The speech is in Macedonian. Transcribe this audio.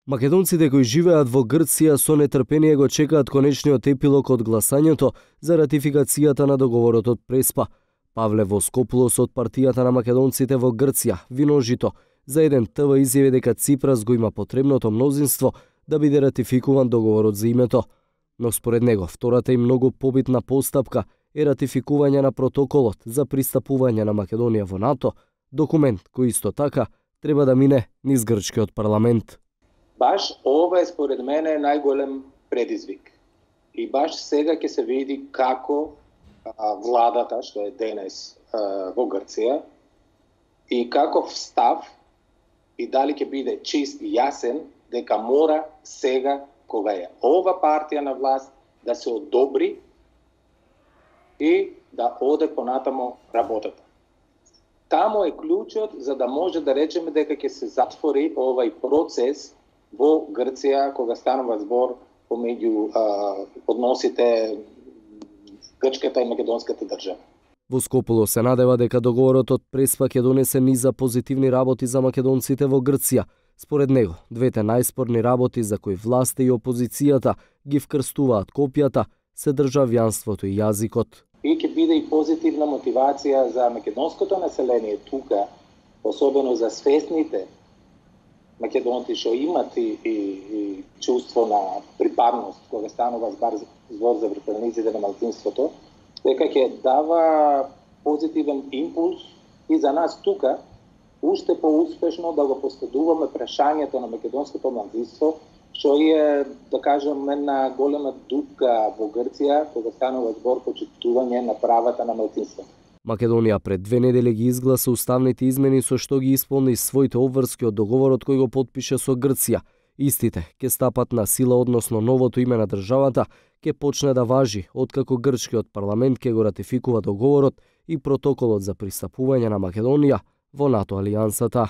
Македонците кои живеат во Грција со нетрпение го чекаат конечниот епилог од гласањето за ратификацијата на договорот од Преспа. Павле Воскопулос од партијата на македонците во Грција, Виножито, за еден ТВ изјави дека Ципрас го има потребното мнозинство да биде ратификуван договорот за името. Но според него, втората и многу побитна постапка е ратификување на протоколот за пристапување на Македонија во НАТО, документ кој исто така треба да мине низ грчкиот парламент. Баш ова е според мене најголем предизвик. И баш сега ќе се види како владата, што е денес во Грција, и каков став и дали ќе биде чист и јасен дека мора сега, кога е ова партија на власт, да се одобри и да оде понатамо работата. Тамо е клучот за да може да речеме дека ќе се затвори овај процес во Грција кога станува збор помеѓу односите грчката и македонската држава. Воскопулос се надева дека договорот од Преспа ќе донесе низа позитивни работи за македонците во Грција. Според него, двете најспорни работи за кои власта и опозицијата ги вкрстуваат копијата се државјанството и јазикот. И ќе биде и позитивна мотивација за македонското население тука, особено за свесните македонци што имат и чувство на припадност кога станува збор за приpadниците на малцинството, дека ќе дава позитивен импулс и за нас тука уште поуспешно да го последуваме прашањето на македонското малцинство, што е, да кажем, една голема дупка во Грција кога станува збор почитување на правата на малцинството. Македонија пред 2 недели ги изгласа уставните измени со што ги исполни своите обврски од договорот кој го потпише со Грција. Истите ќе стапат на сила, односно новото име на државата ќе почне да важи откако грчкиот парламент ќе го ратификува договорот и протоколот за пристапување на Македонија во НАТО алијансата.